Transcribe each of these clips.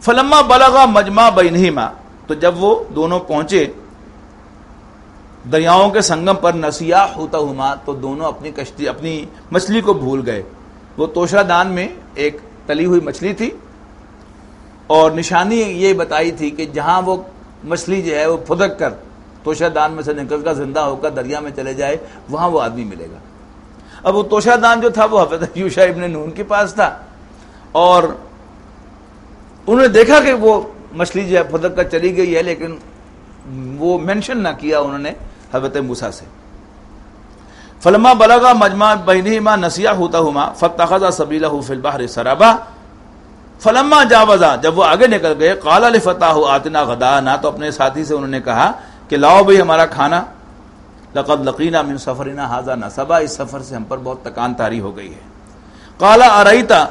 فلما بلغا مجمع بینہما، تو جب وہ دونوں پہنچے دریاؤں کے سنگم پر، نسیا حوتہما، تو دونوں اپنی کشتی اپنی مچھلی کو بھول گئے. وہ توشہ دان میں ایک تلی ہوئی مچھلی تھی، اور نشانی یہ بتائی تھی کہ جہاں وہ مچھلی جو ہے وہ پھدک کر توشہ دان میں سے نکل کر زندہ ہو کر دریا میں چلے جائے، وہاں وہ آدمی ملے گا. اب وہ توشہ دان جو تھا وہ حضرت یوشع ابن نون کے پاس تھا، اور انہوں نے دیکھا کہ وہ مچھلی جو ہے پھدک کر چلی گئی ہے، لیکن وہ مینشن نہ کیا انہوں نے حضرت موسیٰ سے. فلما بلغا مجمع بینہما نسیا حوتہما فاتخذ سبیلہ فی البحر سربا فلما جاوزا، جب وہ آگے نکل گئے، قال لفتاہ آتنا غداءنا، تو اپنے ساتھی سے انہوں نے کہا کہ لاؤ بھئی ہمارا کھانا. لقد لقینا من سفرنا ھذا نصبا، اس سفر سے ہم پر بہت تکان طاری ہو گئی ہے. قال ارایتا،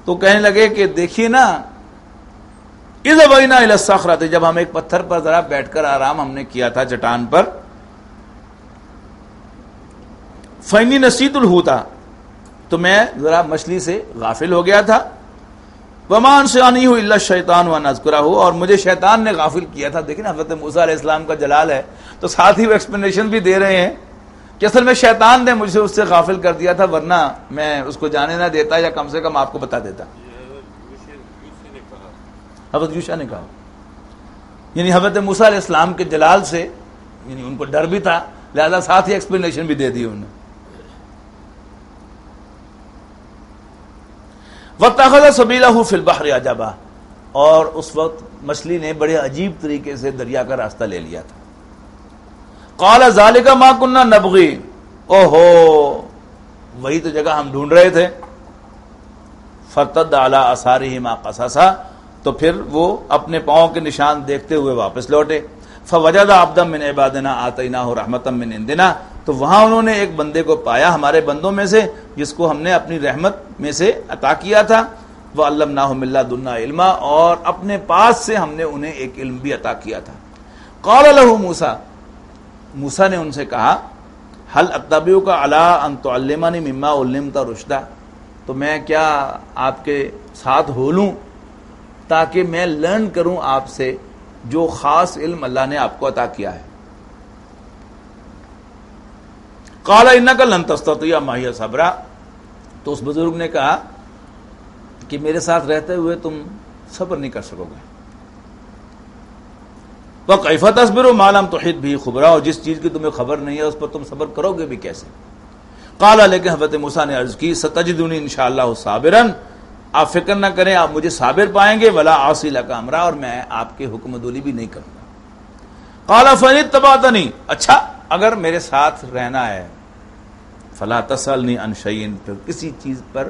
تو کہنے لگے کہ دیکھیے نا، اذا بینا الی الصخرۃ، جب ہم ایک پتھر پر ذرا بیٹھ کر آرام ہم نے کیا تھا چٹان پر، فإنی نسیت الحوت، تو میں ذرا مچھلی سے غافل ہو گیا تھا. وما انسانی الا الشیطان وان اذکرہ، اور مجھے شیطان نے غافل کیا تھا. دیکھیں حضرت موسیٰ علیہ السلام کا جلال ہے، تو ساتھ ہی وہ ایکسپلینیشن بھی دے رہے ہیں کہ اصل میں شیطان نے مجھے اس سے غافل کر دیا تھا، ورنہ میں اس کو جانے نہ دیتا، یا کم سے کم آپ کو بتا دیتا. حضرت یوشع نے کہا، یعنی حضرت موسیٰ علیہ السلام کے جلال سے یعنی ان کو ڈر بھی تھا، لہذا ساتھ ہی ایکسپلینیشن بھی دے دی انہوں نے. واتخذ سبیلہ فی البحر عجبا، اور اس وقت مچھلی نے بڑے عجیب طریقے سے دریا کا راستہ لے لیا تھا. قال ذالک ما کنا نبغی، اوہو وہی تو جگہ ہم ڈھونڈ رہے تھے. فرتد علی آثارہما قصصا، تو پھر وہ اپنے پاؤں کے نشان دیکھتے ہوئے واپس لوٹے. فوجد عبدا من عبادنا آتیناہ رحمتا من عندنا، تو وہاں انہوں نے ایک بندے کو پایا ہمارے بندوں میں سے، جس کو ہم نے اپنی رحمت میں سے عطا کیا تھا. وعلمناہ من لدنا علما، اور اپنے پاس سے ہم نے انہیں ایک علم بھی عطا کیا تھا. قال لہ موسیٰ، موسیٰ نے ان سے کہا، هل اتبعک علی ان تعلمنی مما علمت رشدا، تو میں کیا آپ کے ساتھ ہو لوں تاکہ میں لرن کروں آپ سے جو خاص علم اللہ نے آپ کو عطا کیا ہے. قال انک لن تستطیع معی صبرا، تو اس بزرگ نے کہا کہ میرے ساتھ رہتے ہوئے تم صبر نہیں کر سکو گے. وکیف تصبر ما لم تحط به خبرا، اور جس چیز کی تمہیں خبر نہیں ہے اس پر تم صبر کرو گے بھی کیسے. قال، لیکن حضرت موسیٰ نے عرض کی، ستجدونی انشاءاللہ صابرا، آپ فکر نہ کریں آپ مجھے صابر پائیں گے، ولا عاصی لک امرا، اور میں آپ کے حکم دولی بھی نہیں کروں گا. قال فإن اتبعتنی، اچھا اگر میرے ساتھ رہنا ہے، فلا تسألنی عن شیء، پھر کسی چیز پر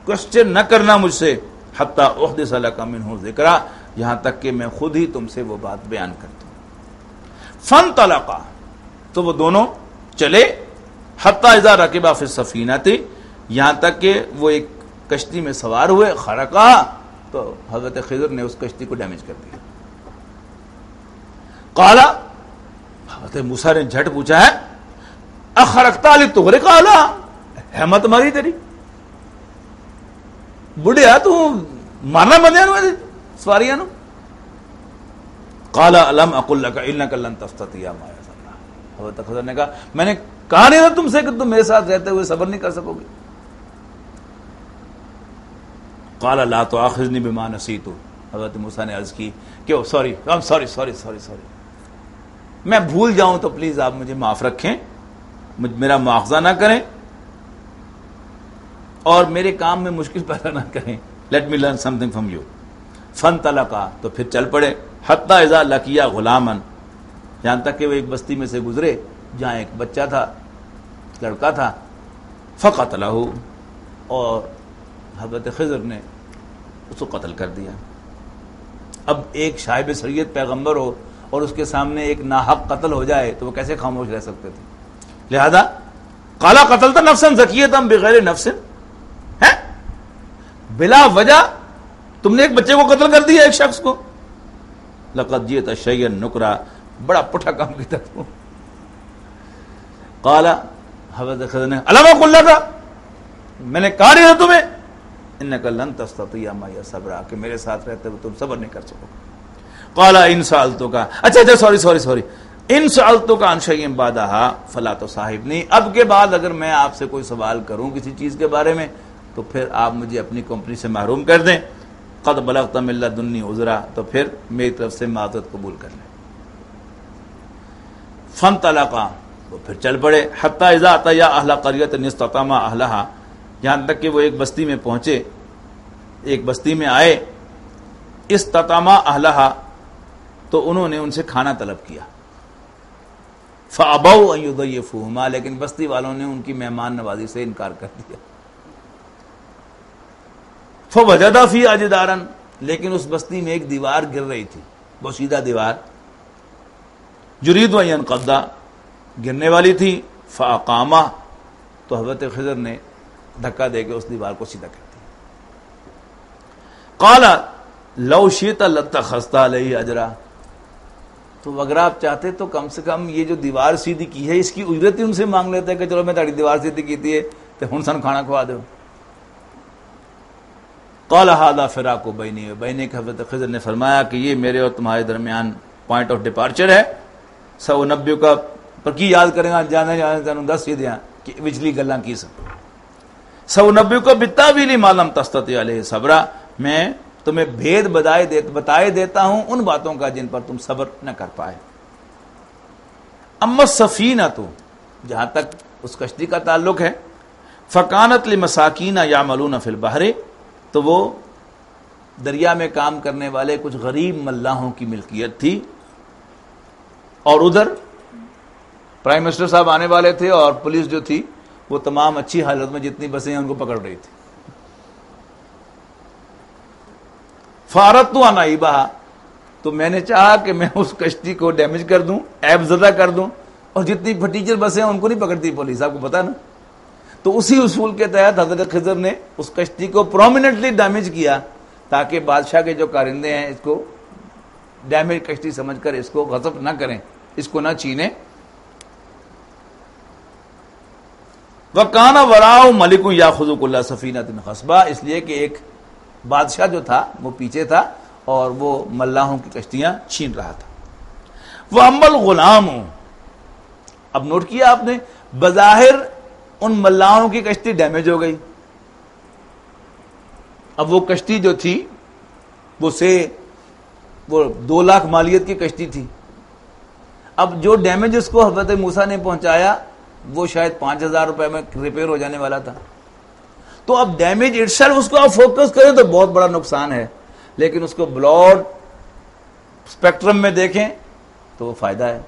کوشچن نہ کرنا مجھ سے، حتی احدث لک منہ ذکرا، یہاں تک کہ میں خود ہی تم سے وہ بات بیان کرتا ہوں. فانطلقا، تو وہ دونوں چلے، حتی اذا رکبا فی السفینۃ، یہاں تک کہ وہ ایک کشتی میں سوار ہوئے. خرقا، تو حضرت خضر نے اس کشتی کو ڈیمیج کر دیا. قال، حضرت موسیٰ نے جھٹ پوچھا ہے، اخرقتا لتغرق، قالا ہمت ماری تیری بڑھیا، تو مارنا بندیاں نو سواریاں نو. قال الم اقل لك انك لن تستطيع معي صبرا، حضرت خضر نے کہا میں نے کہا نہیں تھا تم سے کہ تم میرے ساتھ رہتے ہوئے صبر نہیں کر سکو گے. قال لا تؤاخذني بما نسيت، حضرت موسیٰ نے عرض کی کہ سوری میں بھول جاؤں تو پلیز آپ مجھے معاف رکھیں، میرا مواخذہ نہ کریں اور میرے کام میں مشکل پیدا نہ کریں. Let me learn something from you. فانطلقا، تو پھر چل پڑے، حتی اذا لقیا غلاما، یہاں تک کہ وہ ایک بستی میں سے گزرے جہاں ایک بچہ تھا، لڑکا تھا. فقتلہ، اور حضرت خضر نے اس کو قتل کر دیا. اب ایک شاہب شریعت پیغمبر ہو اور اس کے سامنے ایک ناحق قتل ہو جائے تو وہ کیسے خاموش رہ سکتے تھے. لہذا قال قتلت نفسا زکیۃ بغیر نفس، ہے بلا وجہ تم نے ایک بچے کو قتل کر دیا، ایک شخص کو. لقد جئت شیئا نکرا، بڑا پٹھا کام کیا تم. قال، حضرت خضر نے، الم اقل لک، میں نے کہا نہیں تھا تمہیں انک لن تستطیع معی صبرا، کہ میرے ساتھ رہتے ہوئے تم صبر نہیں کر سکو گے۔ قال ان سألتک، اچھا سوری ان سألتک عن شیء بعدها فلا تصاحبنی، اب کے بعد اگر میں آپ سے کوئی سوال کروں کسی چیز کے بارے میں تو پھر آپ مجھے اپنی کمپنی سے محروم کر دیں۔ قد بلغت من لدنی عذرا، تو پھر میری طرف سے معذرت قبول کر لیں۔ فانطلقا، وہ پھر چل پڑے، حتی اذا اتیا اہل قریۃ استطعما اہلھا، یہاں تک کہ وہ ایک بستی میں پہنچے، ایک بستی میں آئے، استطعما اہلھا، تو انہوں نے ان سے کھانا طلب کیا، فابوا ان یضیفوہما، لیکن بستی والوں نے ان کی مہمان نوازی سے انکار کر دیا۔ فوجد فیہا جدارا، لیکن اس بستی میں ایک دیوار گر رہی تھی، بوسیدہ دیوار، یرید ان ینقض، گرنے والی تھی، فاقامہ، تو حضرت خضر نے دھکا دے کے اس دیوار کو سیدھا کر دیا۔ قال لو شئت لاتخذت علیہ اجرا، تو اگر آپ چاہتے تو کم سے کم یہ جو دیوار سیدھی کی ہے اس کی اجرت ہی ان سے مانگ لیتے کہ چلو میں تاری دیوار سیدھی کی ہے تو ہن سن کھانا کھوا دو۔ قال ھذا فراق بینی و بینک، حضرت خضر نے فرمایا کہ یہ میرے اور تمہارے درمیان پوائنٹ آف ڈپارچر ہے۔ سأنبئک، پر کی یاد کریں گا جانے تینوں دس یہ دیاں کہ وچلی گلاں کی سن۔ سأنبئک بالتاویل ما لم تستطع علیہ صبرا، میں تمہیں بھید بتائے دیتا ہوں ان باتوں کا جن پر تم صبر نہ کر پائے۔ اما السفینہ، تو جہاں تک اس کشتی کا تعلق ہے، فکانت لمساکین یعملون فی البحر، تو وہ دریا میں کام کرنے والے کچھ غریب ملاحوں کی ملکیت تھی، اور ادھر پرائم منسٹر صاحب آنے والے تھے اور پولیس جو تھی وہ تمام اچھی حالت میں جتنی بسیں ہیں ان کو پکڑ رہی تھی۔ فاردت ان اعیبھا، تو میں نے چاہا کہ میں اس کشتی کو ڈیمیج کر دوں، عیب زدہ کر دوں، اور جتنی پھٹیچر بسیں ہیں ان کو نہیں پکڑتی پولیس، آپ کو پتا نا۔ تو اسی اصول کے تحت حضرت خضر نے اس کشتی کو پرومیننٹلی ڈیمیج کیا تاکہ بادشاہ کے جو کارندے ہیں اس کو ڈیمیج کشتی سمجھ کر اس کو غصب نہ کریں، اس کو نہ چھینیں۔ وَكَانَ وَرَاءَهُ مَلِكٌ يَأْخُذُ كُلَّ سَفِينَةٍ غَصْبًا، اس لیے کہ ایک بادشاہ جو تھا وہ پیچھے تھا اور وہ ملاحوں کی کشتیاں چھین رہا تھا۔ وَأَمَّا الْغُلَامُ، اب نوٹ کیا آپ نے، بظاہر ان ملاحوں کی کشتی ڈیمیج ہو گئی، اب وہ کشتی جو تھی وہ 2 لاکھ مالیت کی کشتی تھی، اب جو ڈیمیج اس کو حضرت موسیٰ نے پہنچایا وہ شاید 5,000 روپے میں ریپیئر ہو جانے والا تھا۔ تو اب ڈیمیج اٹسیلف اس کو آپ فوکس کریں تو بہت بڑا نقصان ہے، لیکن اس کو براڈ اسپیکٹرم میں دیکھیں تو وہ فائدہ ہے۔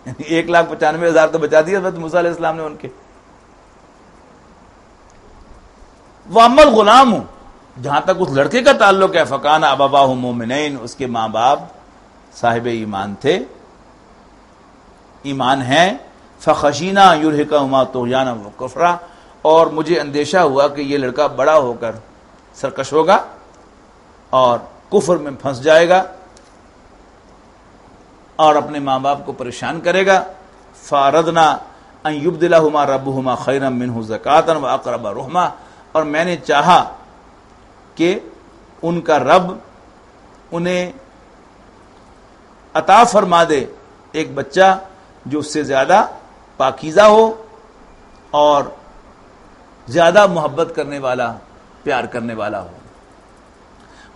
1,95,000 تو بچا دیا حضرت موسیٰ علیہ السلام نے ان کے۔ وَأَمَّا الْغُلَامُ، جہاں تک اس لڑکے کا تعلق ہے، فَكَانَ أَبَوَاهُ مُؤْمِنَيْنِ، اس کے ماں باپ صاحب ایمان تھے، ایمان ہیں۔ فَخَشِينَا أَن يُرْهِقَهُمَا طُغْيَانًا وَكُفْرًا، اور مجھے اندیشہ ہوا کہ یہ لڑکا بڑا ہو کر سرکش ہوگا اور کفر میں پھنس جائے گا اور اپنے ماں باپ کو پریشان کرے گا۔ فَأَرَدْنَا أَن يُبْدِلَهُمَا رَبُّهُمَا خَيْرًا مِّنْهُ زَكَاةً وَأَقْرَبَ رُحْمًا، اور میں نے چاہا کہ ان کا رب انہیں عطا فرما دے ایک بچہ جو اس سے زیادہ پاکیزہ ہو اور زیادہ محبت کرنے والا، پیار کرنے والا ہو۔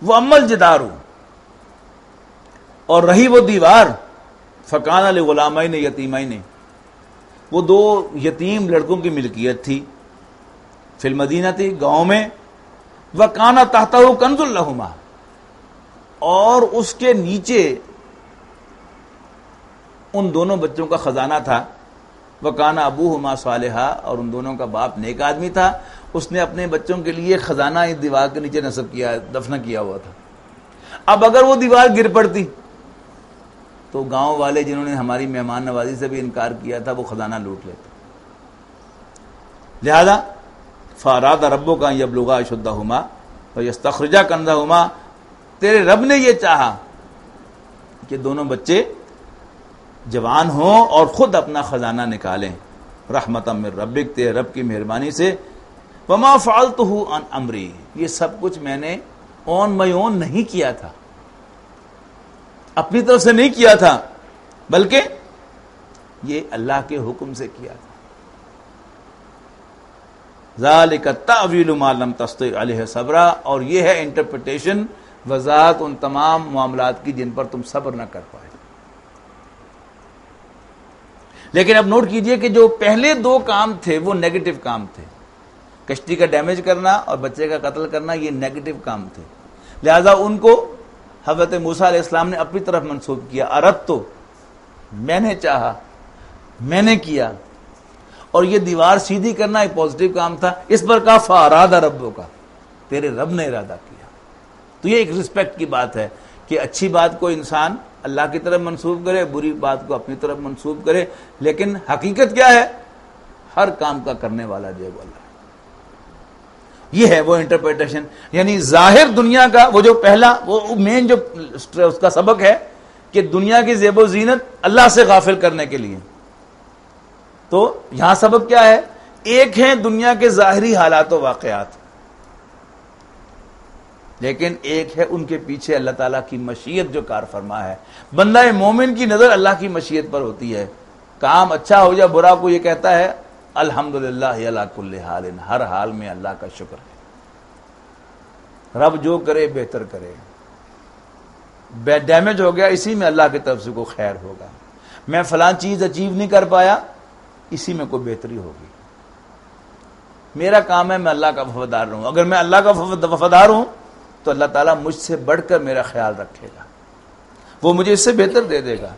وہ عمل جدارو، اور رہی وہ دیوار، فکانہ لغلامین یتیمین، وہ 2 یتیم لڑکوں کی ملکیت تھی، فی المدینہ تھی، گاؤں میں، وکانہ تحتہ کنز لہما، اور اس کے نیچے ان دونوں بچوں کا خزانہ تھا، وکانہ ابوہما صالحا، اور ان دونوں کا باپ نیک آدمی تھا، اس نے اپنے بچوں کے لیے خزانہ اس دیوار کے نیچے نصب کیا، دفن کیا ہوا تھا۔ اب اگر وہ دیوار گر پڑتی تو گاؤں والے جنہوں نے ہماری مہمان نوازی سے بھی انکار کیا تھا وہ خزانہ لوٹ لیتے۔ لہذا فاراد ربک ان یبلغا اشدہما ویستخرجا کنزہما، تیرے رب نے یہ چاہا کہ دونوں بچے جوان ہوں اور خود اپنا خزانہ نکالیں، رحمتا من ربک، تیرے رب کی مہربانی سے، وما فعلتہ عن امری، یہ سب کچھ میں نے آن مائی اون نہیں کیا تھا، اپنی طرف سے نہیں کیا تھا، بلکہ یہ اللہ کے حکم سے کیا تھا۔ ذالک التأویل ما لم تستطع علیہ صبرا، اور یہ ہے انٹرپریٹیشن، وضاحت ان تمام معاملات کی جن پر تم صبر نہ کر پائے۔ لیکن اب نوٹ کیجئے کہ جو پہلے دو کام تھے وہ نیگیٹو کام تھے، کشتی کا ڈیمیج کرنا اور بچے کا قتل کرنا، یہ نیگیٹو کام تھے، لہذا ان کو حضرت موسیٰ علیہ السلام نے اپنی طرف منسوب کیا۔ اردت تو میں نے چاہا، میں نے کیا، اور یہ دیوار سیدھی کرنا ایک پازیٹیو کام تھا، اس پر کہا فارادہ ربو کا، تیرے رب نے ارادہ کیا۔ تو یہ ایک رسپیکٹ کی بات ہے کہ اچھی بات کو انسان اللہ کی طرف منسوب کرے، بری بات کو اپنی طرف منسوب کرے، لیکن حقیقت کیا ہے؟ ہر کام کا کرنے والا جو ہے وہ اللہ ہے۔ یہ ہے وہ انٹرپریٹیشن، یعنی ظاہر دنیا کا وہ جو پہلا وہ مین جو اس کا سبق ہے کہ دنیا کی زیب و زینت اللہ سے غافل کرنے کے لیے، تو یہاں سبق کیا ہے؟ ایک ہے دنیا کے ظاہری حالات و واقعات، لیکن ایک ہے ان کے پیچھے اللہ تعالیٰ کی مشیت جو کار فرما ہے۔ بندہ مومن کی نظر اللہ کی مشیت پر ہوتی ہے، کام اچھا ہو یا برا، کو یہ کہتا ہے الحمدللہ علی کل حال، ہر حال میں اللہ کا شکر ہے، رب جو کرے بہتر کرے، ڈیمیج ہو گیا اسی میں اللہ کی طرف سے کوئی خیر ہوگا، میں فلاں چیز اچیو نہیں کر پایا اسی میں کوئی بہتری ہوگی، میرا کام ہے میں اللہ کا وفادار رہوں، اگر میں اللہ کا وفادار ہوں تو اللہ تعالیٰ مجھ سے بڑھ کر میرا خیال رکھے گا، وہ مجھے اس سے بہتر دے دے گا۔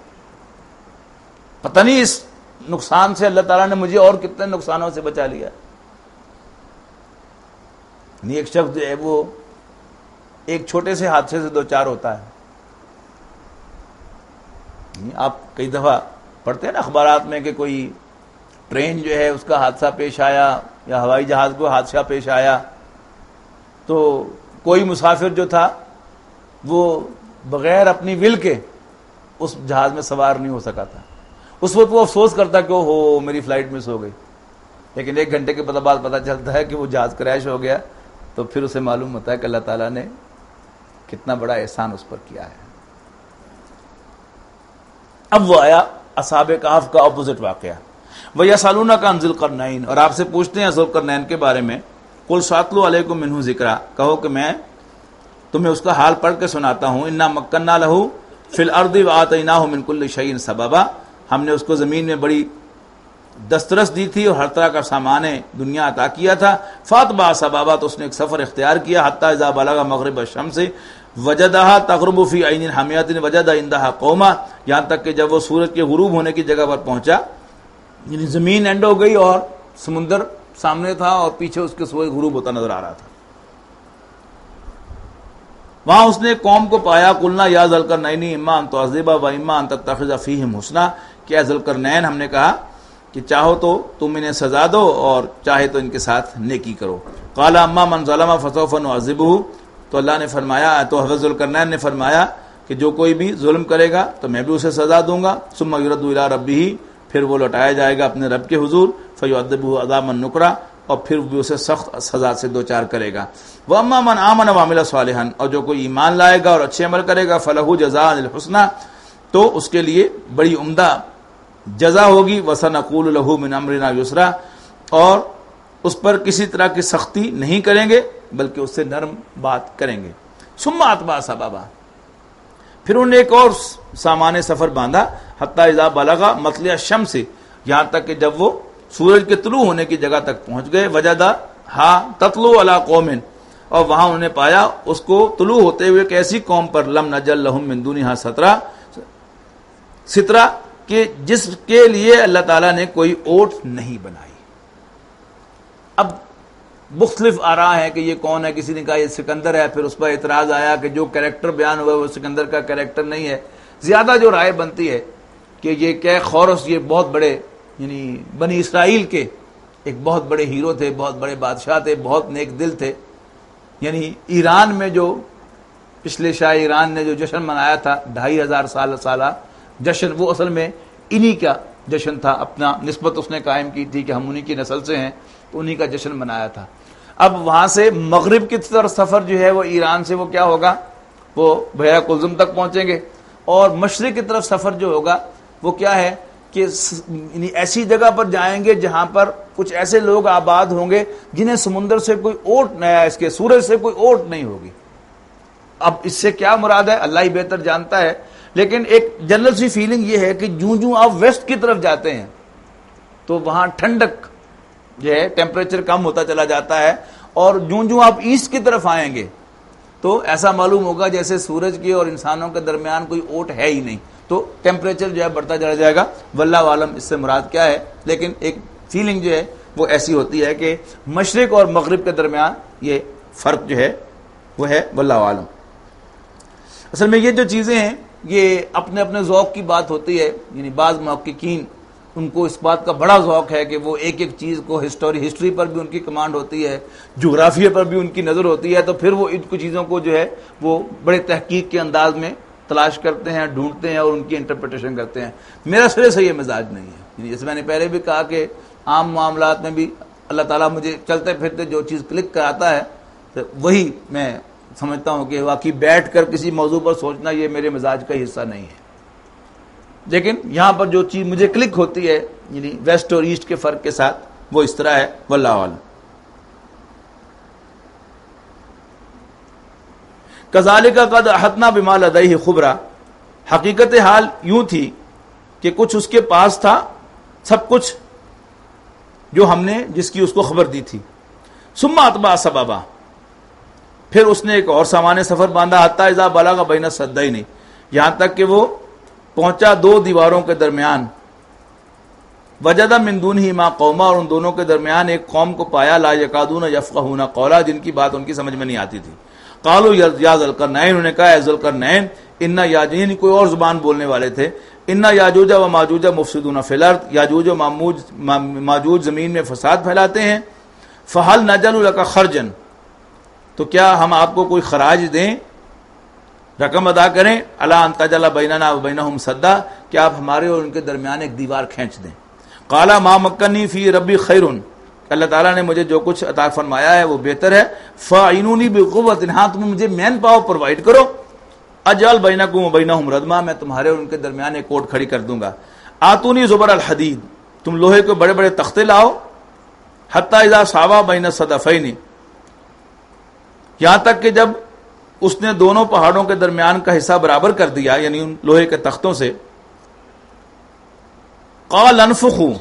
پتہ نہیں اس نقصان سے اللہ تعالیٰ نے مجھے اور کتنے نقصانوں سے بچا لیا۔ نہیں ایک شخص جو ہے وہ ایک چھوٹے سے حادثے سے دوچار ہوتا ہے، آپ کئی دفعہ پڑھتے ہیں نا اخبارات میں کہ کوئی ٹرین جو ہے اس کا حادثہ پیش آیا یا ہوائی جہاز کو حادثہ پیش آیا، تو کوئی مسافر جو تھا وہ بغیر اپنی ول کے اس جہاز میں سوار نہیں ہو سکا تھا۔ اس وقت وہ افسوس کرتا کہ ہو میری فلائٹ مس ہو گئی، لیکن ایک گھنٹے کے بعد پتہ چلتا ہے کہ وہ جہاز کریش ہو گیا، تو پھر اسے معلوم ہوتا ہے کہ اللہ تعالیٰ نے کتنا بڑا احسان اس پر کیا ہے۔ اب وہ آیا اصحاب کہف کا اپوزٹ واقعہ، وَيَسْأَلُونَكَ عَنْ ذِي الْقَرْنَيْنِ، اور آپ سے پوچھتے ہیں ذوالقرنین کے بارے میں، قُلْ سَأَتْلُو عَلَيْكُم مِّنْهُ ذِكْرًا، کہو کہ میں تمہیں اس کا حال پڑھ کے سناتا ہوں۔ اِنَّا مَكَّنَّا لَهُ فِي الْأَرْضِ وَآتَيْنَاهُ مِنْ كُلِّ شَيْءٍ سَبَبًا، ہم نے اس کو زمین میں بڑی دسترس دی تھی اور ہر طرح کا سامان دنیا عطا کیا تھا۔ فَأَتْبَعَ سَبَبًا، تو اس نے ایک سفر اختیار کیا، حَتَّىٰ إِذَا بَلَغَ مَغْرِبَ الشَّمْسِ وَجَدَهَا تَغْرُبُ فِي عَيْنٍ حَامِيَةٍ وَجَدَ عِندَهَا قَوْمًا، یہاں تک کہ جب وہ سورج کے غروب ہونے کی جگہ پر پہنچا، یعنی زمین اینڈ ہو گئی اور سمندر سامنے تھا اور پیچھے اس کے سورج غروب ہوتا نظر آ رہا تھا، وہاں اس نے قوم کو پایا۔ قلنا یا ذوالقرنین اما ان تعذب و اما ان تتخذ فیہم حسنا، کہ ذوالقرنین ہم نے کہا کہ چاہو تو تم انہیں سزا دو اور چاہے تو ان کے ساتھ نیکی کرو۔ قال اما من ظلم فسوف نعذبہ، تو اللہ نے فرمایا، تو حضرت ذوالقرنین نے فرمایا کہ جو کوئی بھی ظلم کرے گا تو میں بھی اسے سزا دوں گا۔ ثم یرد الی ربہ، پھر وہ لوٹایا جائے گا اپنے رب کے حضور، فیعذبہ عذابا نکرا، اور پھر بھی اسے سخت سزا سے دوچار کرے گا۔ وَأَمَّا مَنْ آمَنَ وَعَمِلَ صَالِحًا، اور جو کوئی ایمان لائے گا اور اچھے عمل کرے گا، فَلَهُ جَزَاءً الْحُسْنَى، تو اس کے لیے بڑی عمدہ جزا ہوگی۔ وَسَنَقُولُ لَهُ مِنْ أَمْرِنَا يُسْرًا، اور اس پر کسی طرح کی سختی نہیں کریں گے بلکہ اس سے نرم بات کریں گے۔ ثُمَّ أَتْبَعَ سَبَبًا، پھر انہوں نے ایک اور سامان سفر باندھا، حَتَّىٰ إِذَا بَلَغَ مَطْلِعَ الشَّمْسِ، یہاں تک کہ جب وہ سورج کے طلوع ہونے کی جگہ تک پہنچ گئے۔ وَجَدَهَا تَطْلُعُ عَلَىٰ قَوْمٍ، اور وہاں انہوں نے پایا اس کو طلوع ہوتے ہوئے ایک ایسی قوم پر، لَمْ نَجْعَل لَهُم مِّن دُونِهَا سِتْرًا، کہ جس کے لیے اللہ تعالیٰ نے کوئی اوٹ نہیں بنائی۔ اب مختلف آراء ہے کہ یہ کون ہے، کسی نے کہا یہ سکندر ہے، پھر اس پر اعتراض آیا کہ جو کریکٹر بیان ہوا وہ سکندر کا کریکٹر نہیں ہے۔ زیادہ جو رائے بنتی ہے کہ یہ کہ خورس یہ بہت بڑے، یعنی بنی اسرائیل کے ایک بہت بڑے ہیرو تھے، بہت بڑے بادشاہ تھے، بہت نیک دل تھے، یعنی ایران میں جو پچھلے شاہ ایران نے جو جشن منایا تھا 2500 سالہ جشن، وہ اصل میں انہی کا جشن تھا، اپنا نسبت اس نے قائم کی تھی کہ ہم انہی کی نسل سے ہیں، تو انہی کا جشن منایا تھا۔ اب وہاں سے مغرب کی طرف سفر جو ہے وہ ایران سے وہ کیا ہوگا، وہ بحیرہ کلزم تک پہنچیں گے، اور مشرق کی طرف سفر جو ہوگا وہ کیا ہے کہ ایسی جگہ پر جائیں گے جہاں پر کچھ ایسے لوگ آباد ہوں گے جنہیں سمندر سے کوئی اوٹ نہیں، اس کے سورج سے کوئی اوٹ نہیں ہوگی۔ اب اس سے کیا مراد ہے اللہ ہی بہتر جانتا ہے، لیکن ایک جنرل سی فیلنگ یہ ہے کہ جوں آپ ویسٹ کی طرف جاتے ہیں تو وہاں ٹھنڈک جو ہے ٹیمپریچر کم ہوتا چلا جاتا ہے، اور جوں آپ ایسٹ کی طرف آئیں گے تو ایسا معلوم ہوگا جیسے سورج کے اور انسانوں کے درمیان کوئی اوٹ ہے ہی نہیں، تو ٹیمپریچر جو ہے بڑھتا چلا جائے گا۔ واللہ عالم اس سے مراد کیا ہے، لیکن ایک فیلنگ جو ہے وہ ایسی ہوتی ہے کہ مشرق اور مغرب کے درمیان یہ فرق جو ہے وہ ہے، واللہ عالم۔ اصل میں یہ جو چیزیں ہیں یہ اپنے اپنے ذوق کی بات ہوتی ہے، یعنی بعض محققین ان کو اس بات کا بڑا ذوق ہے کہ وہ ایک ایک چیز کو ہسٹری پر بھی ان کی کمانڈ ہوتی ہے، جغرافیہ پر بھی ان کی نظر ہوتی ہے، تو پھر وہ ان کو چیزوں کو جو ہے وہ بڑے تحقیق کے انداز میں تلاش کرتے ہیں، ڈھونڈتے ہیں اور ان کی انٹرپریٹیشن کرتے ہیں۔ میرا سرے سے یہ مزاج نہیں ہے، جیسے میں نے پہلے بھی کہا کہ عام معاملات میں بھی اللہ تعالیٰ مجھے چلتے پھرتے جو چیز کلک کراتا ہے تو وہی میں سمجھتا ہوں کہ واقعی بیٹھ کر کسی موضوع پر سوچنا یہ میرے مزاج کا حصہ نہیں ہے، لیکن یہاں پر جو چیز مجھے کلک ہوتی ہے یعنی ویسٹ اور ایسٹ کے فرق کے ساتھ وہ اس طرح ہے، واللہ اعلم۔ کذالک قد احطنا بما لدیہ خبرا، حقیقت حال یوں تھی کہ کچھ اس کے پاس تھا سب کچھ جو ہم نے جس کی اس کو خبر دی تھی۔ ثم اتبع سببا، پھر اس نے ایک اور سامان سفر باندھا، حتی اذا بلغ بین السدین، یہاں تک کہ وہ پہنچا دو دیواروں کے درمیان، وجد من دونہ ما قوما، اور ان دونوں کے درمیان ایک قوم کو پایا، لا یکادون یفقہون قولا، جن کی بات ان کی سمجھ میں نہیں آتی تھی۔ قالوا یا ذوالقرنین، انہوں نے کہا اے ذوالقرنین، ان یاجوج، کوئی اور زبان بولنے والے تھے، ان یاجوج و ماجوج مفسدون فی الارض، یاجوج و ماجوج زمین میں فساد پھیلاتے ہیں، فہل نجعل لک خرجا، تو کیا ہم آپ کو کوئی خراج دیں، رقم ادا کریں، الا ان تجعل بیننا و بینہم سدا، کہ آپ ہمارے اور ان کے درمیان ایک دیوار کھینچ دیں۔ قال ما مکنی فی ربی خیر، اللہ تعالیٰ نے مجھے جو کچھ عطا فرمایا ہے وہ بہتر ہے، فاعینونی بقوۃ، ہاں تم مجھے مین پاور پرووائڈ کرو، اجعل بینکم و بینہم ردما، میں تمہارے اور ان کے درمیان ایک کوٹ کھڑی کر دوں گا، آتونی زبر الحدید، تم لوہے کے بڑے بڑے تختے لاؤ، حتی اذا ساوا بین الصدفین، یہاں تک کہ جب اس نے دونوں پہاڑوں کے درمیان کا حصہ برابر کر دیا، یعنی ان لوہے کے تختوں سے، قال انفخوا،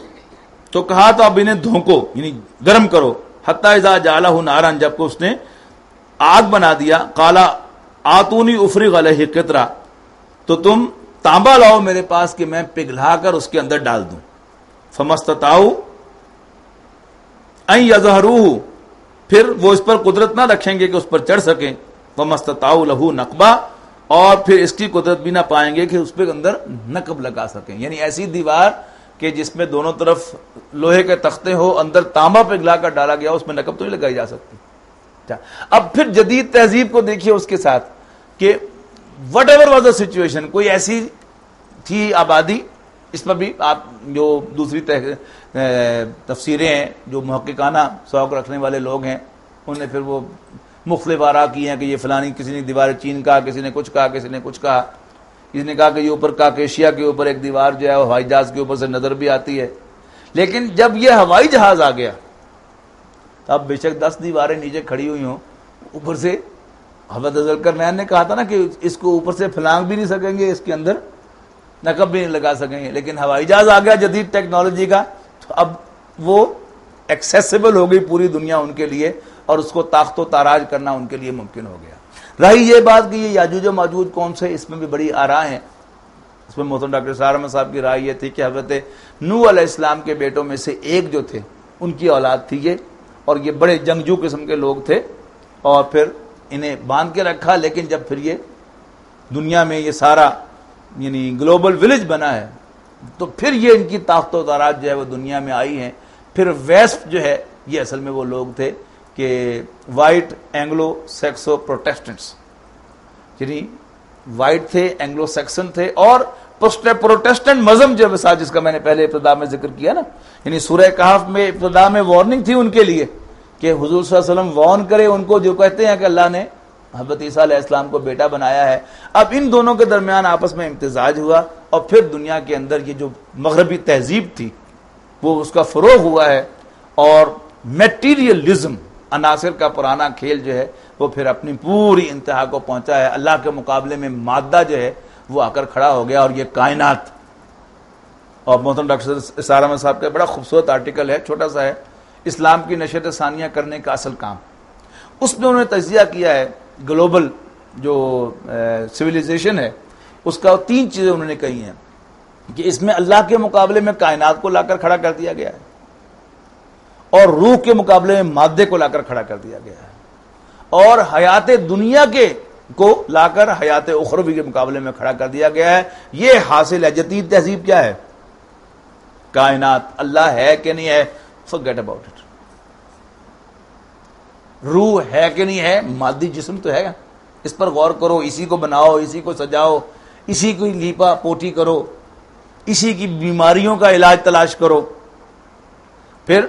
تو کہا تو اب انہیں دھونکو، یعنی گرم کرو، حتی اذا جعلہ نارا، جب کہ اس نے آگ بنا دیا، قال آتونی افرغ علیہ قطرہ، تو تم تانبا لاؤ میرے پاس کہ میں پگھلا کر اس کے اندر ڈال دوں، فمستطاعوا ان یظہروہ، پھر وہ اس پر قدرت نہ رکھیں گے کہ اس پر چڑھ سکیں، وَمَسْتَطَاعُوا لَهُ نَقْبًا، اور پھر اس کی قدرت بھی نہ پائیں گے کہ اس پہ اندر نقب لگا سکیں، یعنی ایسی دیوار کہ جس میں دونوں طرف لوہے کے تختے ہو، اندر تانبا پگھلا کر ڈالا گیا، اس میں نقب تو نہیں لگائی جا سکتی۔ اب پھر جدید تہذیب کو دیکھیے اس کے ساتھ کہ what ever was the situation, کوئی ایسی تھی آبادی، اس پر بھی آپ جو دوسری تفسیریں ہیں، جو محققانہ ذوق رکھنے والے لوگ ہیں، انہوں نے پھر وہ مختلف آراء کی ہیں کہ یہ فلانی، کسی نے دیوار چین کہا، کسی نے کچھ کہا، کسی نے کچھ کہا، کسی نے کہا کہ یہ اوپر کاکیشیا کے اوپر ایک دیوار جو ہے وہ ہوائی جہاز کے اوپر سے نظر بھی آتی ہے، لیکن جب یہ ہوائی جہاز آ گیا تب بے شک 10 دیواریں نیچے کھڑی ہوئی ہوں، اوپر سے حضرت ذوالقرنین نے کہا تھا نا کہ اس کو اوپر سے پھلانگ بھی نہیں سکیں گے، اس کے اندر نقب بھی نہیں لگا سکیں گے، لیکن ہوائی جہاز آ گیا جدید ٹیکنالوجی کا، تو اب وہ ایکسیسیبل ہو گئی پوری دنیا ان کے لیے، اور اس کو طاقت و تاراج کرنا ان کے لیے ممکن ہو گیا۔ رہی یہ بات کہ یہ یاجوج و ماجوج کون سے، اس میں بھی بڑی آراء ہیں، اس میں محترم ڈاکٹر سار احمد صاحب کی رائے یہ تھی کہ حضرت نوح علیہ السلام کے بیٹوں میں سے ایک جو تھے ان کی اولاد تھی یہ، اور یہ بڑے جنگجو قسم کے لوگ تھے، اور پھر انہیں باندھ کے رکھا، لیکن جب پھر یہ دنیا میں یہ سارا یعنی گلوبل ولیج بنا ہے تو پھر یہ ان کی طاقت و تاراج جو ہے وہ دنیا میں آئی ہیں۔ پھر ویسٹ جو ہے یہ اصل میں وہ لوگ تھے کہ وائٹ اینگلو سیکسو پروٹیسٹنٹس، یعنی وائٹ تھے، اینگلو سیکسن تھے، اور پروٹیسٹنٹ مذہب جو ہے جس کا میں نے پہلے ابتدا میں ذکر کیا نا، یعنی سورہ کہف میں ابتدا میں وارننگ تھی ان کے لیے کہ حضور صلی اللہ علیہ وسلم وارن کرے ان کو جو کہتے ہیں کہ اللہ نے حضرت عیسیٰ علیہ السلام کو بیٹا بنایا ہے. اب ان دونوں کے درمیان آپس میں امتزاج ہوا اور پھر دنیا کے اندر یہ جو مغربی تہذیب تھی وہ اس کا فروغ ہوا ہے اور میٹیریلزم عناصر کا پرانا کھیل جو ہے وہ پھر اپنی پوری انتہا کو پہنچا ہے. اللہ کے مقابلے میں مادہ جو ہے وہ آ کر کھڑا ہو گیا اور یہ کائنات. اور محترم ڈاکٹر اسرار احمد صاحب کا بڑا خوبصورت آرٹیکل ہے, چھوٹا سا ہے, اسلام کی نشریات ثانیہ کرنے کا اصل کام. اس میں انہوں نے تجزیہ کیا ہے گلوبل جو سویلائزیشن ہے اس کا 3 چیزیں انہوں نے کہی ہیں کہ اس میں اللہ کے مقابلے میں کائنات کو لا کر کھڑا کر دیا گیا ہے اور روح کے مقابلے میں مادے کو لا کر کھڑا کر دیا گیا ہے اور حیات دنیا کے کو لا کر حیات اخروی کے مقابلے میں کھڑا کر دیا گیا ہے. یہ حاصل ہے. جدید تہذیب کیا ہے؟ کائنات اللہ ہے کہ نہیں ہے, forget about it. روح ہے کہ نہیں ہے, مادی جسم تو ہے, اس پر غور کرو, اسی کو بناؤ, اسی کو سجاؤ, اسی کو لیپا پوٹی کرو, اسی کی بیماریوں کا علاج تلاش کرو. پھر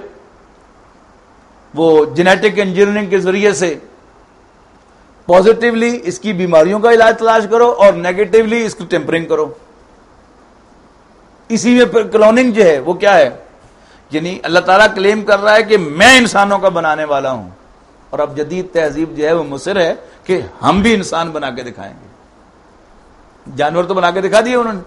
وہ جینیٹک انجینئرنگ کے ذریعے سے پازیٹیولی اس کی بیماریوں کا علاج تلاش کرو اور نیگیٹیولی اس کو ٹیمپرنگ کرو. اسی میں پھر کلوننگ جو ہے وہ کیا ہے, یعنی اللہ تعالیٰ کلیم کر رہا ہے کہ میں انسانوں کا بنانے والا ہوں اور اب جدید تہذیب جو ہے وہ مصر ہے کہ ہم بھی انسان بنا کے دکھائیں گے. جانور تو بنا کے دکھا دیے انہوں نے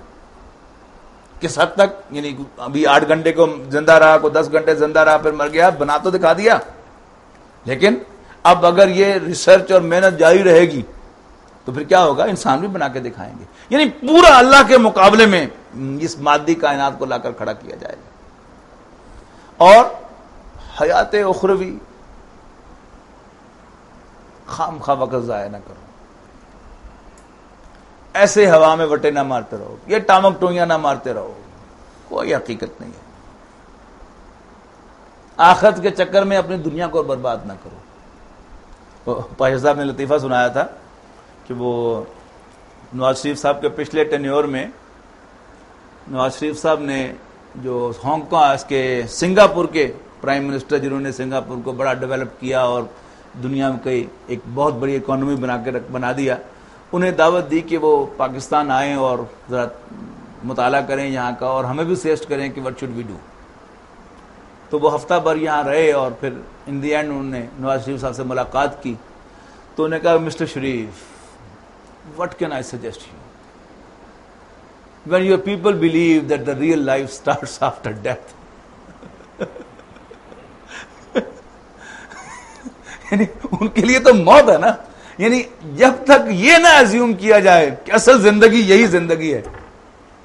کس حد تک, یعنی ابھی 8 گھنٹے کو زندہ رہا, کو 10 گھنٹے زندہ رہا, پھر مر گیا, بنا تو دکھا دیا. لیکن اب اگر یہ ریسرچ اور محنت جاری رہے گی تو پھر کیا ہوگا, انسان بھی بنا کے دکھائیں گے. یعنی پورا اللہ کے مقابلے میں اس مادی کائنات کو لا کر کھڑا کیا جائے گا. اور حیات اخروی خام خواہ وقت ضائع نہ کرو, ایسے ہوا میں وٹے نہ مارتے رہو, یہ ٹامک ٹوئیاں نہ مارتے رہو, کوئی حقیقت نہیں ہے. آخرت کے چکر میں اپنی دنیا کو برباد نہ کرو. پاشا صاحب نے لطیفہ سنایا تھا کہ وہ نواز شریف صاحب کے پچھلے ٹینیور میں نواز شریف صاحب نے جو ہانگ کانگ اس کے سنگاپور کے پرائم منسٹر جنہوں نے سنگاپور کو بڑا ڈیولپ کیا اور دنیا میں کئی ایک بہت بڑی اکانومی بنا دیا, انہیں دعوت دی کہ وہ پاکستان آئیں اور ذرا مطالعہ کریں یہاں کا اور ہمیں بھی سجیسٹ کریں کہ وٹ شوڈ وی ڈو. تو وہ ہفتہ بھر یہاں رہے اور پھر ان دی اینڈ انہوں نے نواز شریف صاحب سے ملاقات کی تو انہوں نے کہا mister Sharif what can I suggest you when your people believe that the real life starts after death. یعنی ان کے لیے تو موت ہے نا, یعنی جب تک یہ نہ ایزیوم کیا جائے کہ اصل زندگی یہی زندگی ہے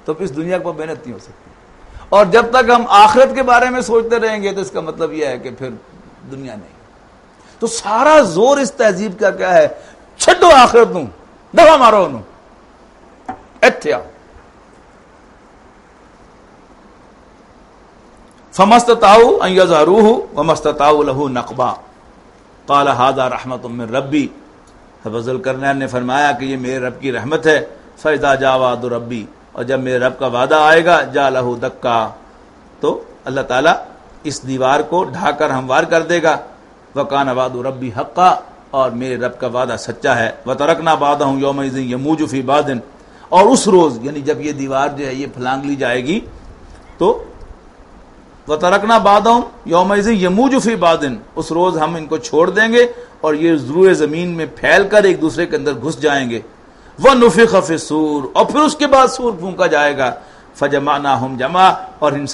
تو اس دنیا پر محنت نہیں ہو سکتی. اور جب تک ہم آخرت کے بارے میں سوچتے رہیں گے تو اس کا مطلب یہ ہے کہ پھر دنیا نہیں. تو سارا زور اس تہذیب کا کیا ہے, چھڈو آخرت نو, دفعہ مارو انہوں, ایتھے آؤ. فمستطاعوا ان يظهروه وما استطاعوا له نقبا قال هذا رحمت من ربی. فضل کرنین نے فرمایا کہ یہ میرے رب کی رحمت ہے. فاذا جاء وعد ربی, اور جب میرے رب کا وعدہ آئے گا جعلہ دکا, تو اللہ تعالیٰ اس دیوار کو ڈھا کر ہموار کر دے گا. وکان وعد ربی حقا, اور میرے رب کا وعدہ سچا ہے. وترکنا بعضهم یومئذ یموج فی بعض, اور اس روز یعنی جب یہ دیوار جو ہے یہ پھلانگ لی جائے گی تو وترکنا بعضهم یومئذ یموج فی بعض, اس روز ہم ان کو چھوڑ دیں گے اور یہ ضروع زمین میں پھیل کر ایک دوسرے کے اندر گھس جائیں گے. وَنُفِخَ فِي الصُّورِ, اور پھر اس کے بعد سور پھونکا جائے گا. فَجَمَعْنَاهُمْ جمع, اور ان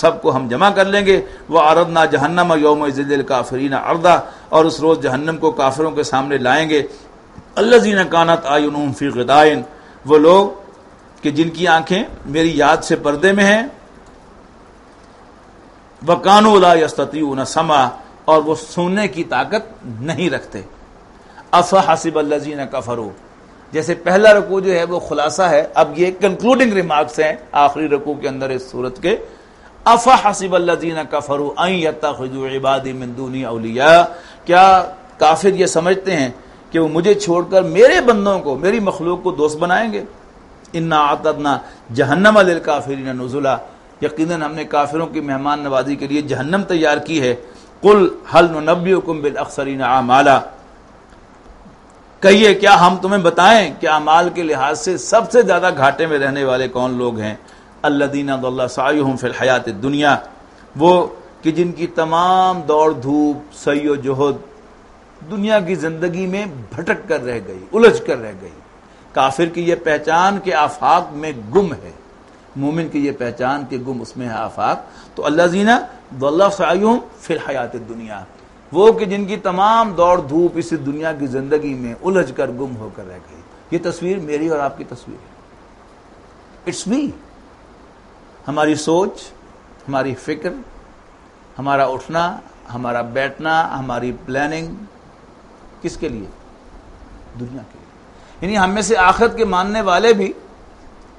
سب کو ہم جمع کر لیں گے. وَعَرَضْنَا جَهَنَّمَ يَوْمَئِذٍ لِلْكَافِرِينَ عَرْضًا, اور اس روز جہنم کو کافروں کے سامنے لائیں گے. الَّذِينَ كَانَتْ أَعْيُنُهُمْ فِي غِطَاءٍ, وہ لوگ کہ جن کی آنکھیں میری یاد سے پردے میں ہیں. وَكَانُوا لَا يَسْتَطِيعُونَ سَمْعًا, اور وہ سننے کی طاقت نہیں رکھتے. أَفَحَسِبَ الَّذِينَ كَفَرُوا, جیسے پہلا رکوع جو ہے وہ خلاصہ ہے, اب یہ کنکلوڈنگ ریمارکس ہیں آخری رکوع کے اندر اس سورت کے. افحسب الذین کفروا ان یتخذوا عبادی من دونی اولیاء, کیا کافر یہ سمجھتے ہیں کہ وہ مجھے چھوڑ کر میرے بندوں کو, میری مخلوق کو دوست بنائیں گے. انا اعتدنا جہنم للکافرین نزلا, یقیناً ہم نے کافروں کی مہمان نوازی کے لیے جہنم تیار کی ہے. قل هل ننبئکم بالاخسرین اعمالا، کہیے کیا ہم تمہیں بتائیں کہ اعمال کے لحاظ سے سب سے زیادہ گھاٹے میں رہنے والے کون لوگ ہیں؟ الذین ضل سعیہم فی الحیات الدنیا، وہ کہ جن کی تمام دوڑ دھوپ سعی و جہد دنیا کی زندگی میں بھٹک کر رہ گئی، الجھ کر رہ گئی۔ کافر کی یہ پہچان کہ آفاق میں گم ہے، مومن کی یہ پہچان کہ گم اس میں ہے آفاق۔ تو الذین ضل سعیہم فی الحیات الدنیا، وہ کہ جن کی تمام دوڑ دھوپ اس دنیا کی زندگی میں الجھ کر گم ہو کر رہ گئی۔ یہ تصویر میری اور آپ کی تصویر ہے، اٹس می۔ ہماری سوچ، ہماری فکر، ہمارا اٹھنا، ہمارا بیٹھنا، ہماری پلاننگ کس کے لیے؟ دنیا کے لیے۔ یعنی ہم میں سے آخرت کے ماننے والے بھی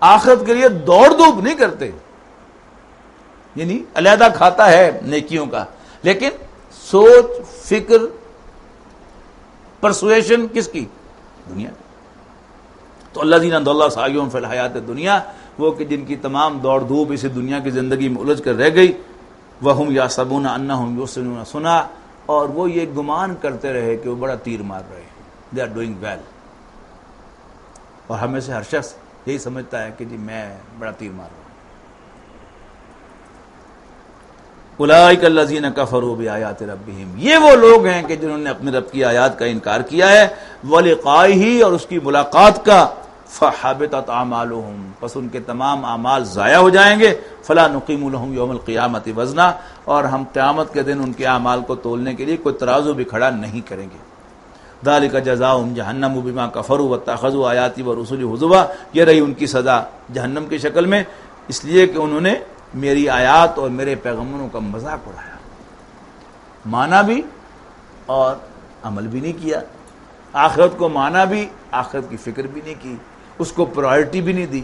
آخرت کے لیے دوڑ دھوپ نہیں کرتے، یعنی علیحدہ کھاتا ہے نیکیوں کا، لیکن سوچ، فکر، پرسویشن کس کی؟ دنیا کی۔ تو الذین ضل سعیہم فی الحیات الدنیا، وہ کہ جن کی تمام دوڑ دھوپ اسی دنیا کی زندگی میں الجھ کر رہ گئی، وَهُمْ يَحْسَبُونَ أَنَّهُمْ يُحْسِنُونَ صُنْعًا، اور وہ یہ گمان کرتے رہے کہ وہ بڑا تیر مار رہے ہیں، they are doing well۔ اور ہمیں سے ہر شخص یہی سمجھتا ہے کہ جی میں بڑا تیر مار رہا ہوں۔ اولئک الذین کفروا بآیات ربہم، یہ وہ لوگ ہیں کہ جنہوں نے اپنے رب کی آیات کا انکار کیا ہے، ولقائہ، اور اس کی ملاقات کا، فحبطت اعمالہم، پس ان کے تمام اعمال ضائع ہو جائیں گے، فلا نقیم لہم یوم القیامۃ وزنا، اور ہم قیامت کے دن ان کے اعمال کو تولنے کے لیے کوئی ترازو بھی کھڑا نہیں کریں گے۔ ذالک جزاؤہم جہنم بما کفروا واتخذوا آیاتی ورسلی ہزوا، یہ رہی ان کی سزا جہنم کی شکل میں، اس لیے کہ انہوں نے میری آیات اور میرے پیغمبروں کا مذاق اڑایا، مانا بھی اور عمل بھی نہیں کیا، آخرت کو مانا بھی، آخرت کی فکر بھی نہیں کی، اس کو پرائرٹی بھی نہیں دی۔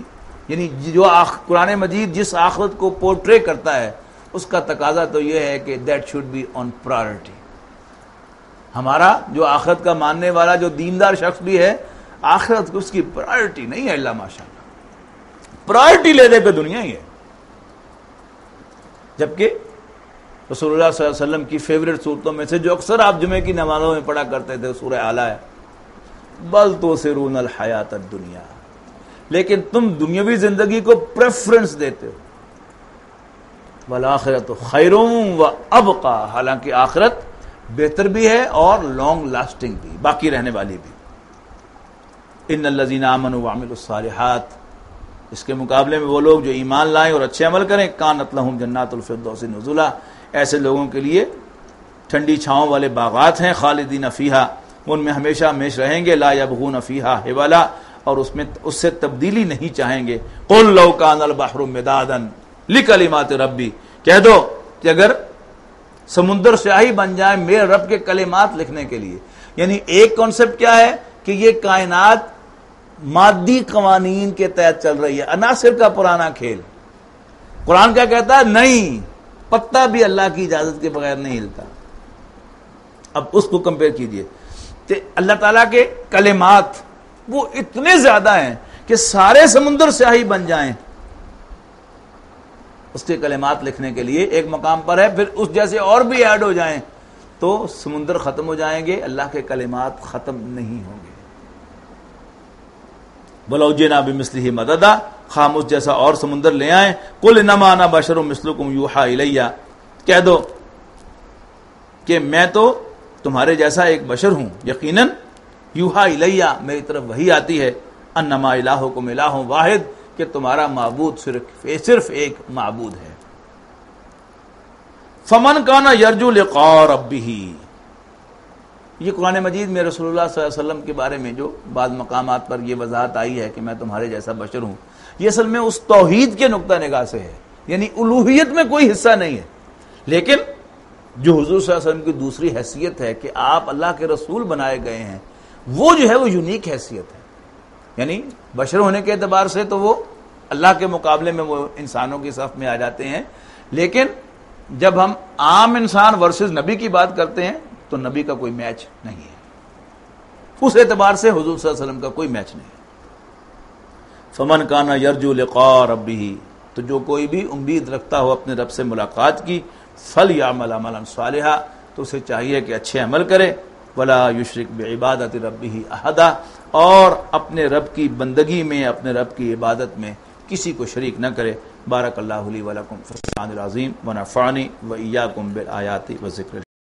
یعنی جو قرآن مجید جس آخرت کو پورٹرے کرتا ہے اس کا تقاضا تو یہ ہے کہ that should be on priority. ہمارا جو آخرت کا ماننے والا جو دیندار شخص بھی ہے، آخرت کو اس کی پرائرٹی نہیں ہے، اللہ ماشاءاللہ، پرائرٹی لینے پہ دنیا ہی ہے۔ جبکہ رسول اللہ صلی اللہ علیہ وسلم کی فیوریٹ صورتوں میں سے جو اکثر آپ جمعے کی نمازوں میں پڑھا کرتے تھے، سورہ اعلیٰ ہے، بل تؤثرون الحیات الدنیا، لیکن تم دنیاوی زندگی کو پریفرنس دیتے ہو، والآخرۃ خیر وابقی، حالانکہ آخرت بہتر بھی ہے اور لانگ لاسٹنگ بھی، باقی رہنے والی بھی۔ ان الذین آمنوا وعملوا الصالحات، اس کے مقابلے میں وہ لوگ جو ایمان لائیں اور اچھے عمل کریں، کانت لہم جنات الفردوس نزلا، ایسے لوگوں کے لیے ٹھنڈی چھاؤں والے باغات ہیں، خالدین فیہا، ان میں ہمیشہ ہمیشہ رہیں گے، لا یبغون فیہا حولا، اور اس سے تبدیلی نہیں چاہیں گے۔ قل لو کان البحر مدادا لکلمات ربی، کہہ دو کہ اگر سمندر سیاہی بن جائے میرے رب کے کلمات لکھنے کے لیے، یعنی ایک کانسیپٹ کیا ہے کہ یہ کائنات مادی قوانین کے تحت چل رہی ہے، عناصر کا پرانا کھیل۔ قرآن کیا کہتا ہے؟ نہیں، پتا بھی اللہ کی اجازت کے بغیر نہیں ہلتا۔ اب اس کو کمپیئر کیجئے، کہ اللہ تعالیٰ کے کلمات وہ اتنے زیادہ ہیں کہ سارے سمندر سیاہی بن جائیں اس کے کلمات لکھنے کے لیے، ایک مقام پر ہے، پھر اس جیسے اور بھی ایڈ ہو جائیں تو سمندر ختم ہو جائیں گے، اللہ کے کلمات ختم نہیں ہوں گے۔ وَلَوْ جِئْنَا بِمِثْلِهِ مَدَدًا، خاموش جیسا اور سمندر لے آئیں۔ قُلْ إِنَّمَا أَنَا بَشَرٌ مِثْلُكُمْ يُوحَىٰ إِلَيَّ، کہہ دو کہ میں تو تمہارے جیسا ایک بشر ہوں، یقیناً یوحیٰ الیہ، میری طرف وحی آتی ہے، انما الہکم الہ واحد، کہ تمہارا معبود صرف ایک معبود ہے۔ فمن کان یرجو لقاء ربہ، یہ قرآن مجید میں رسول اللہ صلی اللہ علیہ وسلم کے بارے میں جو بعض مقامات پر یہ وضاحت آئی ہے کہ میں تمہارے جیسا بشر ہوں، یہ اصل میں اس توحید کے نقطہ نگاہ سے ہے، یعنی الوہیت میں کوئی حصہ نہیں ہے، لیکن جو حضور صلی اللہ علیہ وسلم کی دوسری حیثیت ہے کہ آپ اللہ کے رسول بنائے گئے ہیں، وہ جو ہے وہ یونیک حیثیت ہے، یعنی بشر ہونے کے اعتبار سے تو وہ اللہ کے مقابلے میں وہ انسانوں کی صف میں آ جاتے ہیں، لیکن جب ہم عام انسان ورسز نبی کی بات کرتے ہیں تو نبی کا کوئی میچ نہیں ہے، اس اعتبار سے حضور صلی اللہ علیہ وسلم کا کوئی میچ نہیں ہے۔ فمن کان یرجو لقاء ربہ، تو جو کوئی بھی امید رکھتا ہو اپنے رب سے ملاقات کی، فلیعمل عملا صالحا، تو اسے چاہیے کہ اچھے عمل کرے، ولا یشرک بعبادت ربہ احدا، اور اپنے رب کی بندگی میں، اپنے رب کی عبادت میں کسی کو شریک نہ کرے۔ بارک اللہ لی ولکم فی القرآن العظیم ونفعنی وإیاکم بالآیات والذکر